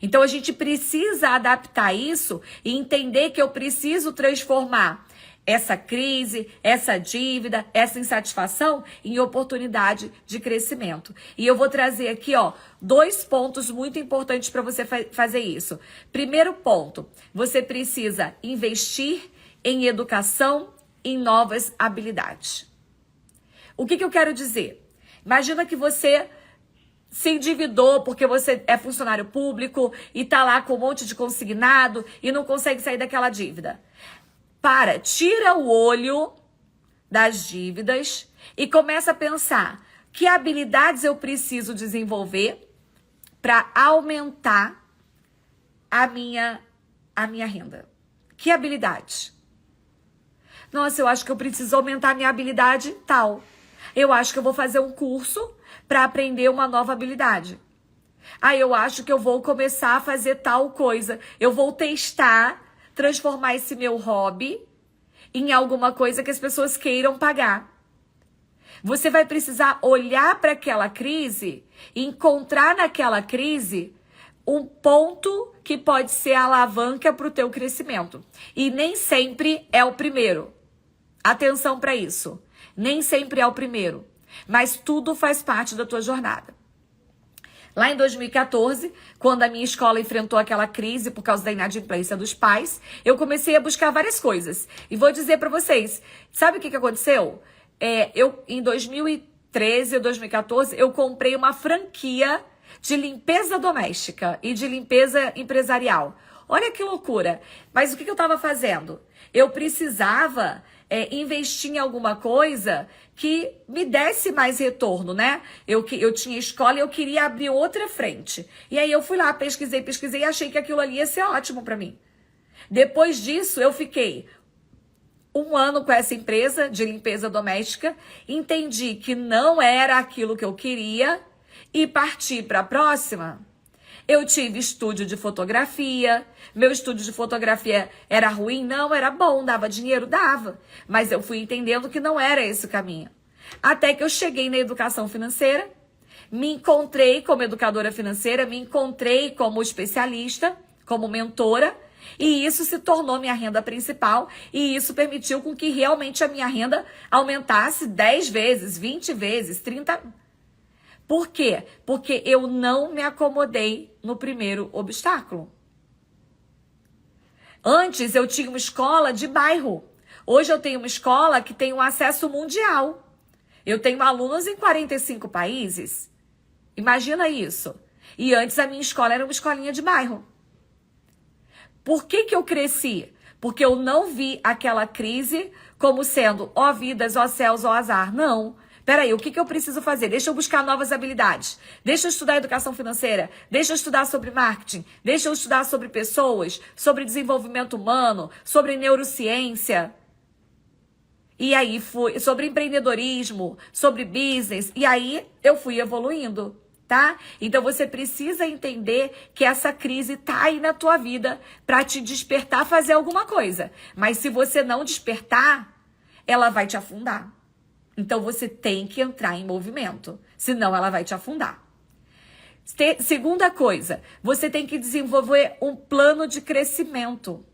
[SPEAKER 1] Então a gente precisa adaptar isso e entender que eu preciso transformar essa crise, essa dívida, essa insatisfação em oportunidade de crescimento. E eu vou trazer aqui, 2 pontos muito importantes para você fazer isso. Primeiro ponto, você precisa investir em educação, em novas habilidades. O que eu quero dizer? Imagina que você se endividou porque você é funcionário público e tá lá com um monte de consignado e não consegue sair daquela dívida. Tira o olho das dívidas e começa a pensar que habilidades eu preciso desenvolver para aumentar a minha renda. Que habilidade? Nossa, eu acho que eu preciso aumentar a minha habilidade tal. Eu acho que eu vou fazer um curso para aprender uma nova habilidade. Eu acho que eu vou começar a fazer tal coisa. Eu vou transformar esse meu hobby em alguma coisa que as pessoas queiram pagar. Você vai precisar olhar para aquela crise e encontrar naquela crise um ponto que pode ser a alavanca para o teu crescimento. E nem sempre é o primeiro. Atenção para isso. Nem sempre é o primeiro. Mas tudo faz parte da tua jornada. Lá em 2014, quando a minha escola enfrentou aquela crise por causa da inadimplência dos pais, eu comecei a buscar várias coisas. E vou dizer para vocês, sabe o que aconteceu? Em 2013 ou 2014, eu comprei uma franquia de limpeza doméstica e de limpeza empresarial. Olha que loucura. Mas o que eu estava fazendo? Eu precisava investir em alguma coisa que me desse mais retorno, né? Eu tinha escola e eu queria abrir outra frente. E aí eu fui lá, pesquisei e achei que aquilo ali ia ser ótimo para mim. Depois disso, eu fiquei 1 ano com essa empresa de limpeza doméstica, entendi que não era aquilo que eu queria e parti para a próxima. Eu tive estúdio de fotografia. Meu estúdio de fotografia era ruim? Não, era bom, dava dinheiro? Dava. Mas eu fui entendendo que não era esse o caminho. Até que eu cheguei na educação financeira, me encontrei como educadora financeira, me encontrei como especialista, como mentora, e isso se tornou minha renda principal, e isso permitiu com que realmente a minha renda aumentasse 10 vezes, 20 vezes, 30. Por quê? Porque eu não me acomodei no primeiro obstáculo. Antes eu tinha uma escola de bairro. Hoje eu tenho uma escola que tem um acesso mundial. Eu tenho alunos em 45 países. Imagina isso. E antes a minha escola era uma escolinha de bairro. Por que que eu cresci? Porque eu não vi aquela crise como sendo ó vidas, ó céus, ó azar. Não. Peraí, o que que eu preciso fazer? Deixa eu buscar novas habilidades. Deixa eu estudar educação financeira. Deixa eu estudar sobre marketing. Deixa eu estudar sobre pessoas, sobre desenvolvimento humano, sobre neurociência. E aí fui sobre empreendedorismo, sobre business. E aí eu fui evoluindo. Tá? Então você precisa entender que essa crise tá aí na tua vida para te despertar a fazer alguma coisa. Mas se você não despertar, ela vai te afundar. Então você tem que entrar em movimento, senão ela vai te afundar. Segunda coisa, você tem que desenvolver um plano de crescimento.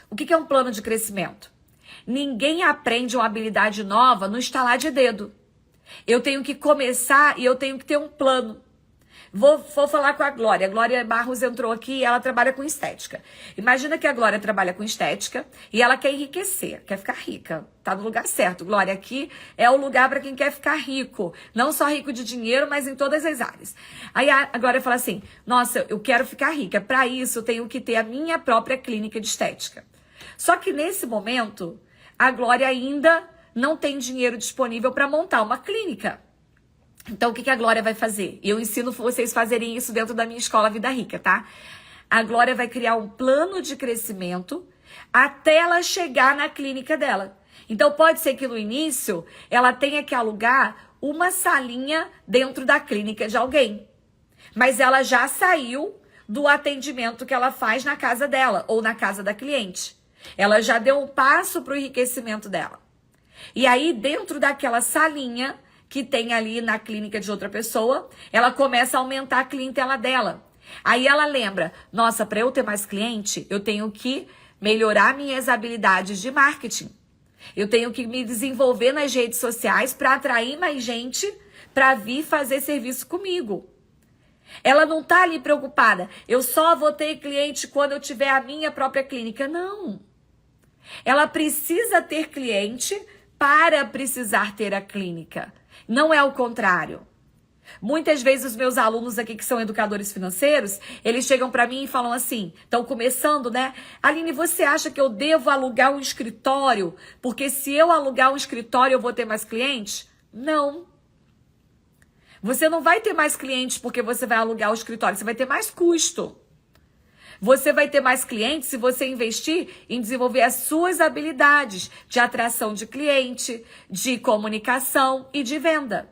[SPEAKER 1] O que é um plano de crescimento? Ninguém aprende uma habilidade nova no estalar de dedo. Eu tenho que começar e eu tenho que ter um plano. Vou falar com a Glória. A Glória Barros entrou aqui e ela trabalha com estética. Imagina que a Glória trabalha com estética e ela quer enriquecer, quer ficar rica. Tá no lugar certo. Glória, aqui é o lugar para quem quer ficar rico. Não só rico de dinheiro, mas em todas as áreas. Aí a Glória fala assim, nossa, eu quero ficar rica. Para isso, eu tenho que ter a minha própria clínica de estética. Só que nesse momento, a Glória ainda não tem dinheiro disponível para montar uma clínica. Então, o que a Glória vai fazer? Eu ensino vocês a fazerem isso dentro da minha escola Vida Rica, tá? A Glória vai criar um plano de crescimento até ela chegar na clínica dela. Então, pode ser que no início ela tenha que alugar uma salinha dentro da clínica de alguém. Mas ela já saiu do atendimento que ela faz na casa dela ou na casa da cliente. Ela já deu um passo para o enriquecimento dela. E aí, dentro daquela salinha que tem ali na clínica de outra pessoa, ela começa a aumentar a clientela dela. Aí ela lembra, nossa, para eu ter mais cliente, eu tenho que melhorar minhas habilidades de marketing. Eu tenho que me desenvolver nas redes sociais para atrair mais gente para vir fazer serviço comigo. Ela não tá ali preocupada, eu só vou ter cliente quando eu tiver a minha própria clínica. Não. Ela precisa ter cliente para precisar ter a clínica. Não é o contrário. Muitas vezes os meus alunos aqui que são educadores financeiros, eles chegam para mim e falam assim, estão começando, né? Aline, você acha que eu devo alugar um escritório? Porque se eu alugar um escritório eu vou ter mais clientes? Não. Você não vai ter mais clientes porque você vai alugar o escritório, você vai ter mais custo. Você vai ter mais clientes se você investir em desenvolver as suas habilidades de atração de cliente, de comunicação e de venda.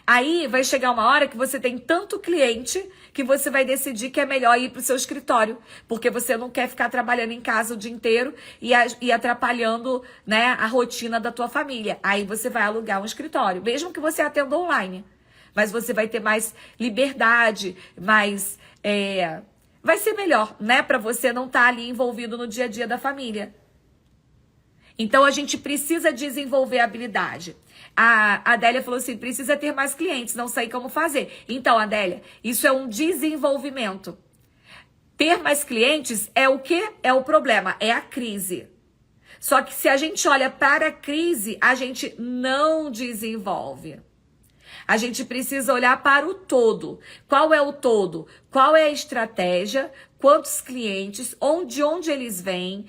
[SPEAKER 1] Aí vai chegar uma hora que você tem tanto cliente que você vai decidir que é melhor ir para o seu escritório, porque você não quer ficar trabalhando em casa o dia inteiro e atrapalhando, né, a rotina da tua família. Aí você vai alugar um escritório, mesmo que você atenda online. Mas você vai ter mais liberdade, mais... vai ser melhor, né? Para você não estar ali envolvido no dia a dia da família. Então, a gente precisa desenvolver a habilidade. A Adélia falou assim, precisa ter mais clientes, não sei como fazer. Então, Adélia, isso é um desenvolvimento. Ter mais clientes é o quê? É o problema, é a crise. Só que se a gente olha para a crise, a gente não desenvolve. A gente precisa olhar para o todo. Qual é o todo? Qual é a estratégia? Quantos clientes? De onde eles vêm?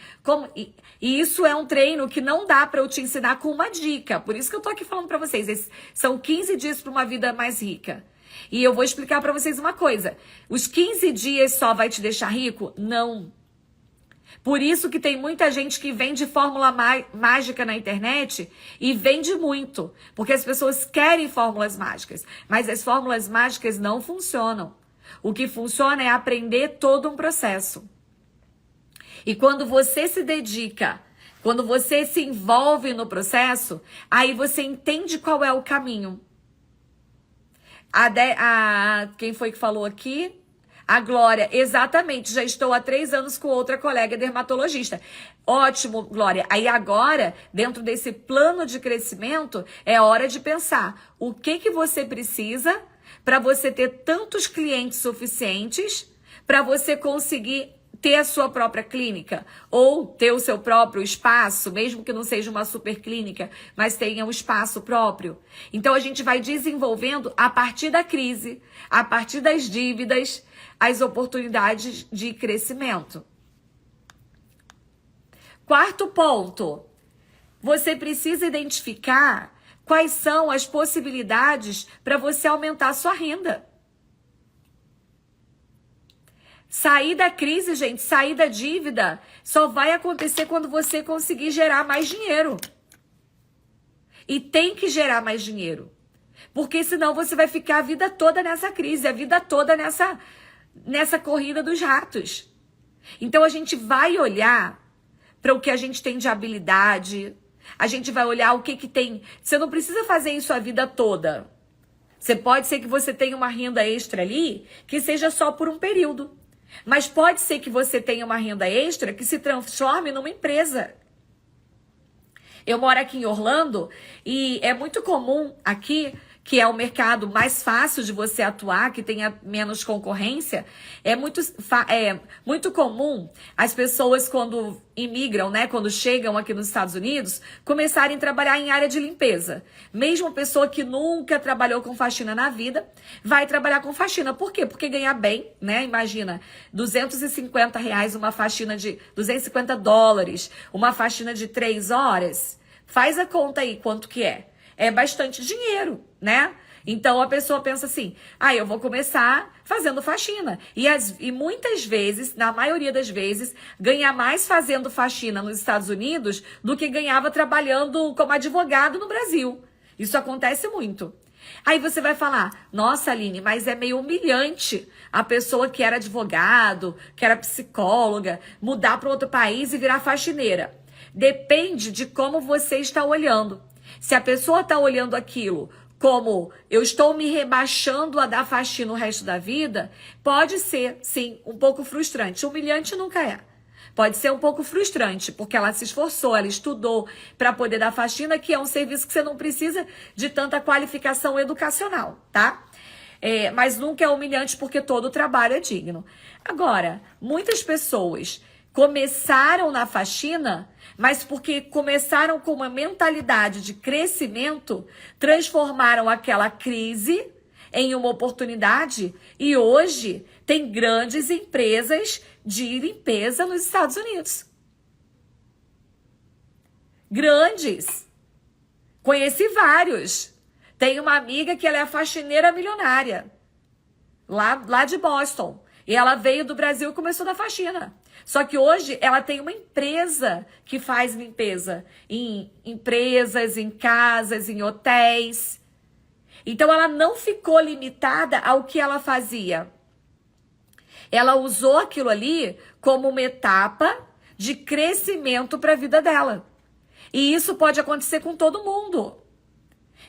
[SPEAKER 1] E isso é um treino que não dá para eu te ensinar com uma dica. Por isso que eu tô aqui falando para vocês. São 15 dias para uma vida mais rica. E eu vou explicar para vocês uma coisa. Os 15 dias só vai te deixar rico? Não. Por isso que tem muita gente que vende fórmula mágica na internet e vende muito. Porque as pessoas querem fórmulas mágicas. Mas as fórmulas mágicas não funcionam. O que funciona é aprender todo um processo. E quando você se dedica, quando você se envolve no processo, aí você entende qual é o caminho. Quem foi que falou aqui? A Glória, exatamente, já estou há 3 anos com outra colega dermatologista. Ótimo, Glória. Aí agora, dentro desse plano de crescimento, é hora de pensar o que você precisa para você ter tantos clientes suficientes para você conseguir ter a sua própria clínica ou ter o seu próprio espaço, mesmo que não seja uma super clínica, mas tenha um espaço próprio. Então a gente vai desenvolvendo a partir da crise, a partir das dívidas, as oportunidades de crescimento. Quarto ponto, você precisa identificar quais são as possibilidades para você aumentar a sua renda. Sair da crise, gente, sair da dívida, só vai acontecer quando você conseguir gerar mais dinheiro. E tem que gerar mais dinheiro. Porque senão você vai ficar a vida toda nessa crise, a vida toda nessa corrida dos ratos. Então a gente vai olhar para o que a gente tem de habilidade, a gente vai olhar o que tem. Você não precisa fazer isso a vida toda. Pode ser que você tenha uma renda extra ali, que seja só por um período. Mas pode ser que você tenha uma renda extra que se transforme numa empresa. Eu moro aqui em Orlando e é muito comum aqui, que é o mercado mais fácil de você atuar, que tenha menos concorrência, é muito comum as pessoas quando imigram, né, quando chegam aqui nos Estados Unidos, começarem a trabalhar em área de limpeza. Mesmo pessoa que nunca trabalhou com faxina na vida, vai trabalhar com faxina. Por quê? Porque ganha bem, né? Imagina, R$250 uma faxina de $250, uma faxina de 3 horas. Faz a conta aí quanto que é. É bastante dinheiro, né? Então a pessoa pensa assim, eu vou começar fazendo faxina. E muitas vezes, na maioria das vezes, ganha mais fazendo faxina nos Estados Unidos do que ganhava trabalhando como advogado no Brasil. Isso acontece muito. Aí você vai falar, nossa, Aline, mas é meio humilhante a pessoa que era advogado, que era psicóloga, mudar para outro país e virar faxineira. Depende de como você está olhando. Se a pessoa está olhando aquilo como eu estou me rebaixando a dar faxina o resto da vida, pode ser, sim, um pouco frustrante. Humilhante nunca é. Pode ser um pouco frustrante, porque ela se esforçou, ela estudou para poder dar faxina, que é um serviço que você não precisa de tanta qualificação educacional, tá? Mas nunca é humilhante porque todo trabalho é digno. Agora, muitas pessoas começaram na faxina, mas porque começaram com uma mentalidade de crescimento, transformaram aquela crise em uma oportunidade e hoje tem grandes empresas de limpeza nos Estados Unidos. Grandes. Conheci vários. Tem uma amiga que ela é a faxineira milionária, lá de Boston. E ela veio do Brasil e começou na faxina. Só que hoje ela tem uma empresa que faz limpeza em empresas, em casas, em hotéis. Então ela não ficou limitada ao que ela fazia. Ela usou aquilo ali como uma etapa de crescimento para a vida dela. E isso pode acontecer com todo mundo.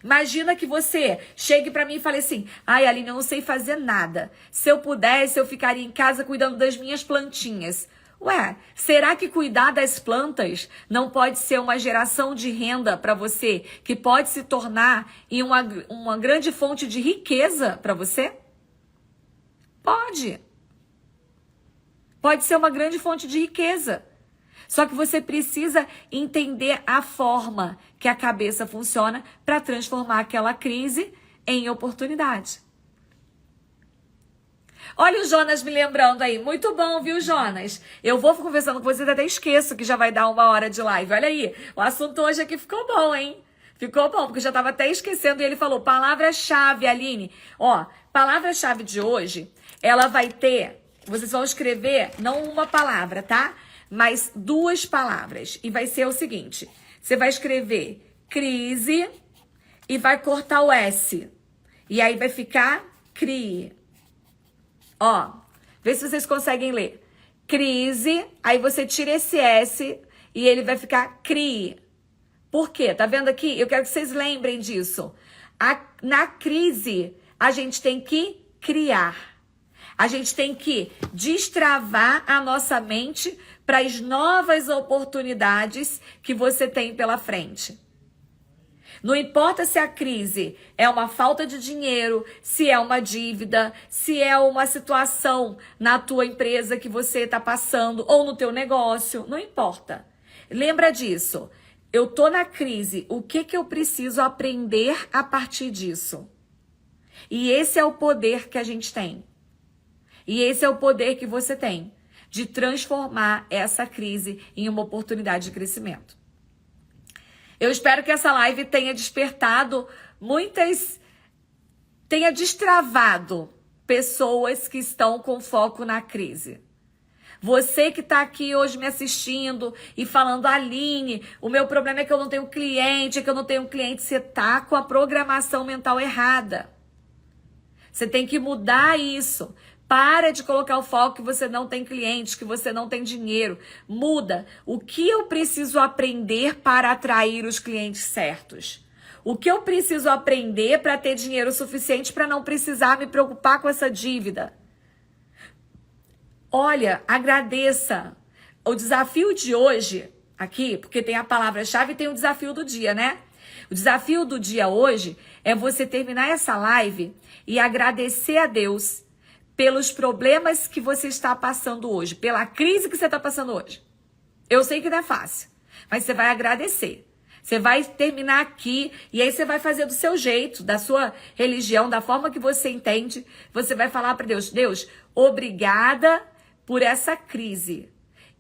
[SPEAKER 1] Imagina que você chegue para mim e fale assim, Aline, eu não sei fazer nada. Se eu pudesse, eu ficaria em casa cuidando das minhas plantinhas. Ué, será que cuidar das plantas não pode ser uma geração de renda para você, que pode se tornar em uma grande fonte de riqueza para você? Pode. Pode ser uma grande fonte de riqueza. Só que você precisa entender a forma que a cabeça funciona para transformar aquela crise em oportunidade. Olha o Jonas me lembrando aí. Muito bom, viu, Jonas? Eu vou conversando com vocês, até esqueço que já vai dar 1 hora de live. Olha aí, o assunto hoje aqui ficou bom, hein? Ficou bom, porque eu já estava até esquecendo. E ele falou, palavra-chave, Aline. Ó, palavra-chave de hoje, ela vai ter... Vocês vão escrever, não uma palavra, tá? Mas 2 palavras. E vai ser o seguinte. Você vai escrever crise e vai cortar o S. E aí vai ficar CRI. Ó, vê se vocês conseguem ler. Crise, aí você tira esse S e ele vai ficar CRI. Por quê? Tá vendo aqui? Eu quero que vocês lembrem disso. Na crise, a gente tem que criar. A gente tem que destravar a nossa mente para as novas oportunidades que você tem pela frente. Não importa se a crise é uma falta de dinheiro, se é uma dívida, se é uma situação na tua empresa que você está passando ou no teu negócio, não importa. Lembra disso. Eu tô na crise, o que eu preciso aprender a partir disso? E esse é o poder que a gente tem. E esse é o poder que você tem de transformar essa crise em uma oportunidade de crescimento. Eu espero que essa live tenha despertado tenha destravado pessoas que estão com foco na crise. Você que está aqui hoje me assistindo e falando, Aline, o meu problema é que eu não tenho cliente, você está com a programação mental errada. Você tem que mudar isso. Para de colocar o foco que você não tem clientes, que você não tem dinheiro. Muda. O que eu preciso aprender para atrair os clientes certos? O que eu preciso aprender para ter dinheiro suficiente para não precisar me preocupar com essa dívida? Olha, agradeça. O desafio de hoje, aqui, porque tem a palavra-chave e tem o desafio do dia, né? O desafio do dia hoje é você terminar essa live e agradecer a Deus pelos problemas que você está passando hoje, pela crise que você está passando hoje. Eu sei que não é fácil, mas você vai agradecer. Você vai terminar aqui e aí você vai fazer do seu jeito, da sua religião, da forma que você entende. Você vai falar para Deus, Deus, obrigada por essa crise.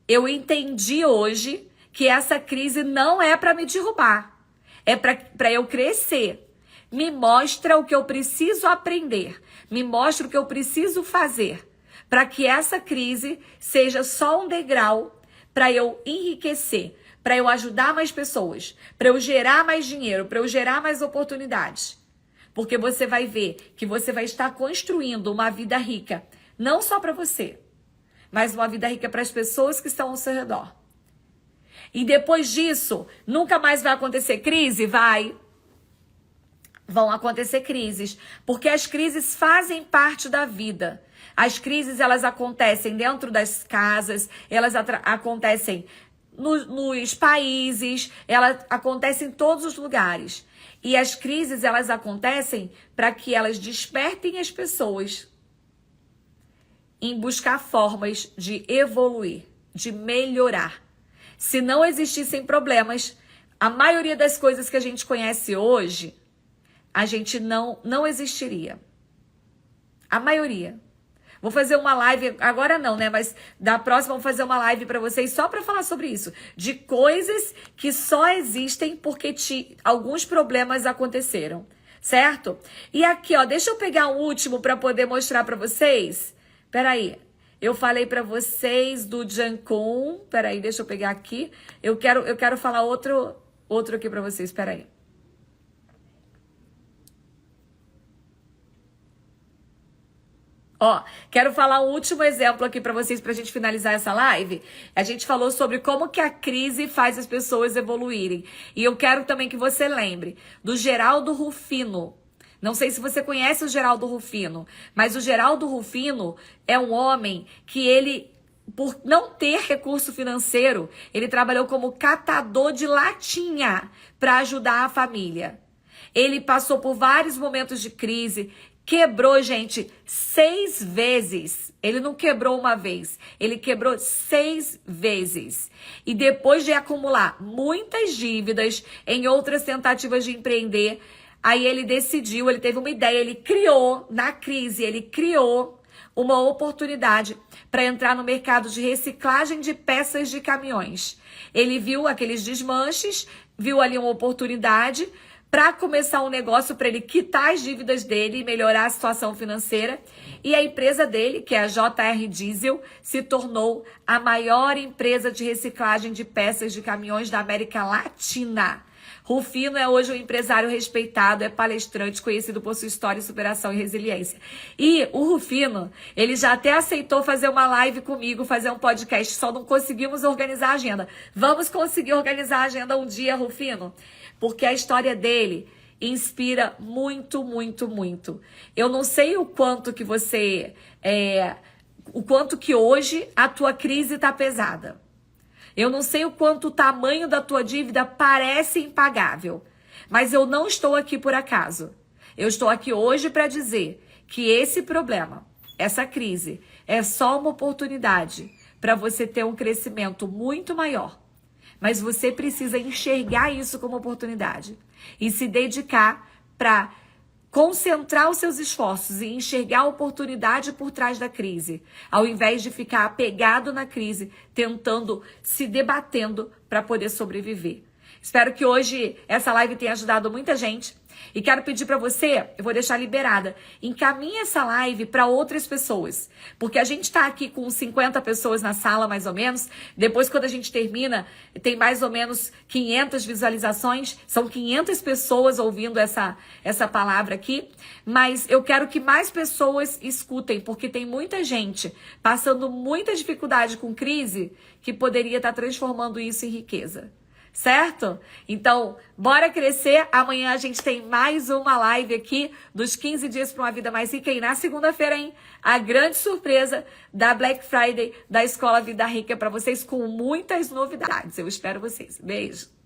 [SPEAKER 1] Eu entendi hoje que essa crise não é para me derrubar, é para eu crescer. Me mostra o que eu preciso aprender. Me mostra o que eu preciso fazer para que essa crise seja só um degrau para eu enriquecer, para eu ajudar mais pessoas, para eu gerar mais dinheiro, para eu gerar mais oportunidades. Porque você vai ver que você vai estar construindo uma vida rica, não só para você, mas uma vida rica para as pessoas que estão ao seu redor. E depois disso, nunca mais vai acontecer crise? Vão acontecer crises, porque as crises fazem parte da vida. As crises, elas acontecem dentro das casas, elas acontecem nos países, elas acontecem em todos os lugares. E as crises, elas acontecem para que elas despertem as pessoas em buscar formas de evoluir, de melhorar. Se não existissem problemas, a maioria das coisas que a gente conhece hoje, a gente não existiria. A maioria. Vou fazer uma live, agora não, né? Mas da próxima vou fazer uma live para vocês só para falar sobre isso. De coisas que só existem porque alguns problemas aconteceram, certo? E aqui, ó, deixa eu pegar um último para poder mostrar para vocês. Peraí, eu falei para vocês do Jancun. Peraí, deixa eu pegar aqui. Eu quero falar outro aqui para vocês, peraí. Ó, quero falar um último exemplo aqui para vocês, pra gente finalizar essa live. A gente falou sobre como que a crise faz as pessoas evoluírem. E eu quero também que você lembre do Geraldo Rufino. Não sei se você conhece o Geraldo Rufino, mas o Geraldo Rufino é um homem que ele, por não ter recurso financeiro, ele trabalhou como catador de latinha para ajudar a família. Ele passou por vários momentos de crise. Quebrou, gente, 6 vezes. Ele não quebrou uma vez, ele quebrou 6 vezes. E depois de acumular muitas dívidas em outras tentativas de empreender, aí ele decidiu, ele teve uma ideia, ele criou, na crise, ele criou uma oportunidade para entrar no mercado de reciclagem de peças de caminhões. Ele viu aqueles desmanches, viu ali uma oportunidade para começar um negócio, para ele quitar as dívidas dele e melhorar a situação financeira. E a empresa dele, que é a JR Diesel, se tornou a maior empresa de reciclagem de peças de caminhões da América Latina. Rufino é hoje um empresário respeitado, é palestrante, conhecido por sua história, superação e resiliência. E o Rufino, ele já até aceitou fazer uma live comigo, fazer um podcast, só não conseguimos organizar a agenda. Vamos conseguir organizar a agenda um dia, Rufino? Porque a história dele inspira muito, muito, muito. Eu não sei o quanto que o quanto que hoje a tua crise está pesada. Eu não sei o quanto o tamanho da tua dívida parece impagável. Mas eu não estou aqui por acaso. Eu estou aqui hoje para dizer que esse problema, essa crise, é só uma oportunidade para você ter um crescimento muito maior. Mas você precisa enxergar isso como oportunidade e se dedicar para concentrar os seus esforços e enxergar a oportunidade por trás da crise, ao invés de ficar apegado na crise, tentando, se debatendo para poder sobreviver. Espero que hoje essa live tenha ajudado muita gente. E quero pedir para você, eu vou deixar liberada, encaminhe essa live para outras pessoas. Porque a gente está aqui com 50 pessoas na sala, mais ou menos. Depois, quando a gente termina, tem mais ou menos 500 visualizações. São 500 pessoas ouvindo essa palavra aqui. Mas eu quero que mais pessoas escutem, porque tem muita gente passando muita dificuldade com crise que poderia estar transformando isso em riqueza. Certo? Então, bora crescer. Amanhã a gente tem mais uma live aqui dos 15 dias para uma vida mais rica. E na segunda-feira, hein? A grande surpresa da Black Friday da Escola Vida Rica para vocês com muitas novidades. Eu espero vocês. Beijo.